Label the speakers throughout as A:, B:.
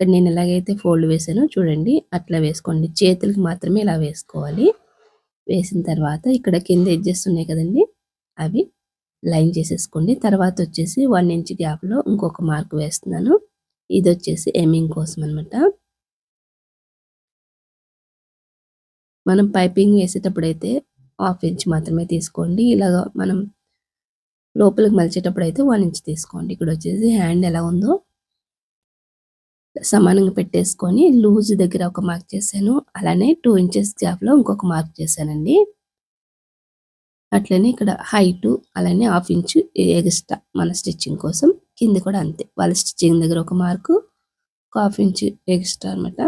A: ఇక్కడ నేను ఎలాగైతే ఫోల్డ్ వేసానో చూడండి అట్లా వేసుకోండి. చేతులకి మాత్రమే ఇలా వేసుకోవాలి. వేసిన తర్వాత ఇక్కడ కింద ఎడ్జెస్ ఉన్నాయి కదండీ! అవి లైన్ చేసేసుకోండి. తర్వాత వచ్చేసి 1 ఇంచ్ గ్యాప్‌లో ఇంకొక మార్క్ వేస్తున్నాను. ఇదొచ్చేసి ఎమ్మింగ్ కోసం అనమాట. మనం పైపింగ్ వేసేటప్పుడైతే 1/2 ఇంచ్ మాత్రమే తీసుకోండి. ఇలాగ మనం లోపలికి మలిచేటప్పుడైతే 1 ఇంచ్ తీసుకోండి. ఇక్కడ వచ్చేసి హ్యాండ్ ఎలా ఉందో సమానంగా పెట్టేసుకొని లూజ్ దగ్గర ఒక మార్క్ చేశాను. అలానే 2 ఇంచెస్ గ్యాప్‌లో ఇంకొక మార్క్ చేశానండి. అట్లనే ఇక్కడ హైటు అలానే 1/2 ఇంచ్ ఎగస్ట్రా మన స్టిచ్చింగ్ కోసం. కింద కూడా అంతే. వాళ్ళ స్టిచ్చింగ్ దగ్గర ఒక మార్కు, ఒక 1/2 ఇంచ్ ఎక్స్ట్రా అనమాట.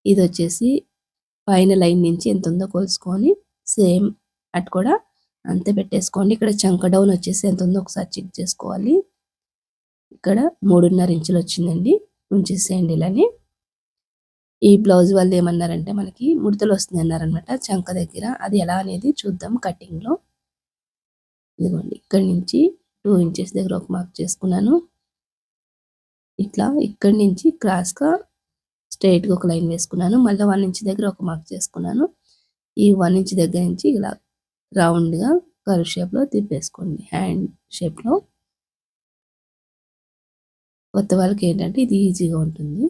A: ఇదొచ్చేసి పైన లైన్ నుంచి ఎంత ఉందో కొలుసుకొని సేమ్ అటు కూడా అంతే పెట్టేసుకోండి. ఇక్కడ చంక డౌన్ వచ్చేసి ఎంత ఉందో ఒకసారి చెక్ చేసుకోవాలి. ఇక్కడ 3.5 ఇంచులు వచ్చిందండి. ఉంచేసేయండి ఇలానే. ఈ బ్లౌజ్ వాళ్ళు ఏమన్నారంటే మనకి ముడతలు వస్తున్నాయి అన్నారనమాట చంక దగ్గర. అది ఎలా అనేది చూద్దాం కటింగ్‌లో. ఇదిగోండి ఇక్కడి నుంచి 2 ఇంచెస్ దగ్గర ఒక మార్క్ చేసుకున్నాను. ఇట్లా ఇక్కడి నుంచి క్రాస్‌గా స్ట్రెయిట్‌గా ఒక లైన్ వేసుకున్నాను. మళ్ళీ 1 ఇంచ్ దగ్గర ఒక మార్క్ చేసుకున్నాను. ఈ 1 ఇంచ్ దగ్గర నుంచి ఇలా రౌండ్‌గా కర్వ్ షేప్‌లో తిప్పేసుకోండి. హ్యాండ్ షేప్‌లో. కొత్త వాళ్ళకి ఏంటంటే ఇది ఈజీగా ఉంటుంది.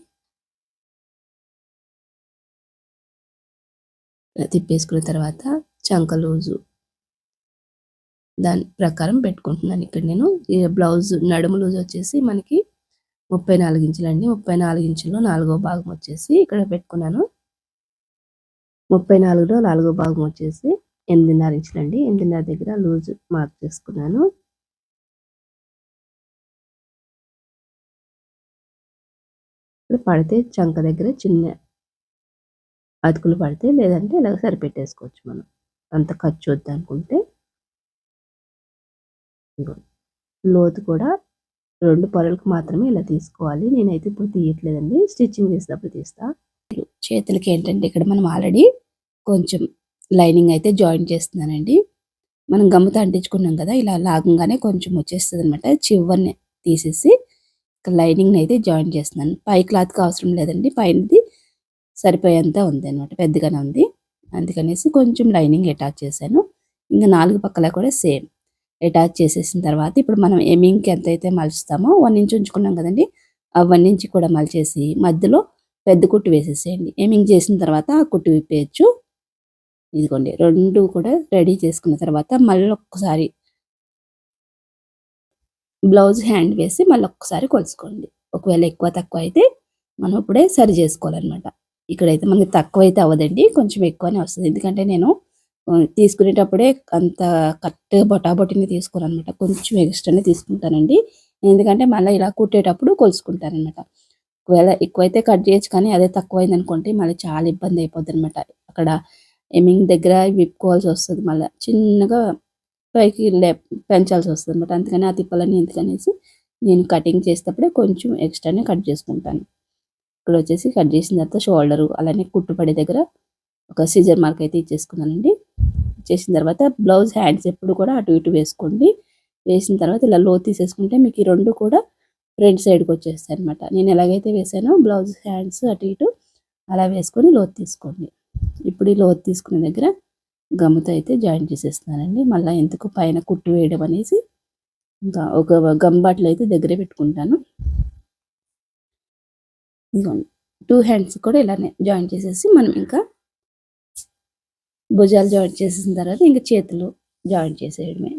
A: తిప్పేసుకున్న తర్వాత చంక లూజు దాని ప్రకారం పెట్టుకుంటున్నాను ఇక్కడ నేను. ఈ బ్లౌజ్ నడుము లూజ్ వచ్చేసి మనకి 34 ఇంచులండి. 34 ఇంచుల్లో 4వ భాగం వచ్చేసి ఇక్కడ పెట్టుకున్నాను. 34లో 4వ భాగం వచ్చేసి 8.5 ఇంచులండి. 8.5 దగ్గర లూజ్ మార్క్ చేసుకున్నాను. ఇక్కడ పడితే చంక దగ్గర చిన్న అతుకులు పడితే లేదంటే ఇలాగ సరిపెట్టేసుకోవచ్చు మనం. అంత ఖర్చు వద్దనుకుంటే. లోతు కూడా 2 పొరలకు మాత్రమే ఇలా తీసుకోవాలి. నేనైతే ఇప్పుడు తీయట్లేదండి. స్టిచ్చింగ్ చేసేటప్పుడు తీస్తా. చేతులకి ఏంటంటే ఇక్కడ మనం ఆల్రెడీ కొంచెం లైనింగ్ అయితే జాయిన్ చేస్తున్నానండి. మనం గమ్ముతో అంటించుకున్నాం కదా! ఇలా లాగంగానే కొంచెం వచ్చేస్తదనమాట. చివరనే తీసేసి లైనింగ్‌ని అయితే జాయిన్ చేస్తున్నాను. పై క్లాత్‌కి అవసరం లేదండి. పైనది సరిపోయేంత ఉందనమాట. పెద్దగానే ఉంది. అందుకనేసి కొంచెం లైనింగ్ అటాచ్ చేశాను. ఇంక 4 పక్కల కూడా సేమ్ అటాచ్ చేసేసిన తర్వాత ఇప్పుడు మనం ఎమ్మింగ్‌కి ఎంతైతే మలుస్తామో 1 ఇంచ్ ఉంచుకున్నాం కదండీ! ఆ 1 ఇంచ్ కూడా మలిచేసి మధ్యలో పెద్ద కుట్టు వేసేసేయండి. ఎమ్మింగ్ చేసిన తర్వాత ఆ కుట్టు విప్పేయొచ్చు. ఇదిగోండి 2 కూడా రెడీ చేసుకున్న తర్వాత మళ్ళొక్కసారి బ్లౌజ్ హ్యాండ్ వేసి మళ్ళొక్కసారి కొలుసుకోండి. ఒకవేళ ఎక్కువ తక్కువ అయితే మనం ఇప్పుడే సరి చేసుకోవాలనమాట. ఇక్కడైతే మనకి తక్కువైతే అవ్వదండి. కొంచెం ఎక్కువనే వస్తది. ఎందుకంటే నేను తీసుకునేటప్పుడే అంత కరెక్ట్‌గా బొటాబొటిని తీసుకోననమాట. కొంచెం ఎక్స్ట్రానే తీసుకుంటానండి. ఎందుకంటే మళ్ళీ ఇలా కుట్టేటప్పుడు కొలుసుకుంటాననమాట. ఒకవేళ ఎక్కువైతే కట్ చేయొచ్చు కానీ అదే తక్కువైందనుకోండి మళ్ళీ చాలా ఇబ్బంది అయిపోద్దనమాట. అక్కడ ఎమ్మింగ్ దగ్గర విప్పుకోవాల్సొస్తది మళ్ళా. చిన్నగా పైకి పెంచాల్సొస్తదనమాట. అందుకని ఆ తిప్పలన్నీ ఎందుకనేసి నేను కటింగ్ చేసేటప్పుడే కొంచెం ఎక్స్ట్రానే కట్ చేసుకుంటాను. ఇక్కడొచ్చేసి కట్ చేసిన తర్వాత షోల్డరు అలానే కుట్టు పడే దగ్గర ఒక సిజర్ మార్క్ అయితే ఇచ్చేసుకున్నానండి. ఇచ్చేసిన తర్వాత బ్లౌజ్ హ్యాండ్స్ ఎప్పుడు కూడా అటు ఇటు వేసుకోండి. వేసిన తర్వాత ఇలా లోతు తీసేసుకుంటే మీకు ఈ 2 కూడా ఫ్రంట్ సైడ్‌కి వచ్చేస్తాయనమాట. నేను ఎలాగైతే వేసానో బ్లౌజ్ హ్యాండ్స్ అటు ఇటు అలా వేసుకొని లోతు తీసుకోండి. ఇప్పుడు ఈ లోతు తీసుకున్న దగ్గర గమ్ముతో అయితే జాయిన్ చేసేస్తున్నానండి. మళ్ళా ఎందుకు పైన కుట్టు వేయడం అనేసి ఇంకా ఒక గమ్ బాటిల్ అయితే దగ్గరే పెట్టుకుంటాను. ఇదిగోండి 2 హ్యాండ్స్ కూడా ఇలానే జాయిన్ చేసేసి మనం ఇంకా భుజాలు జాయిన్ చేసేసిన తర్వాత ఇంక చేతులు జాయిన్ చేసేయడమే.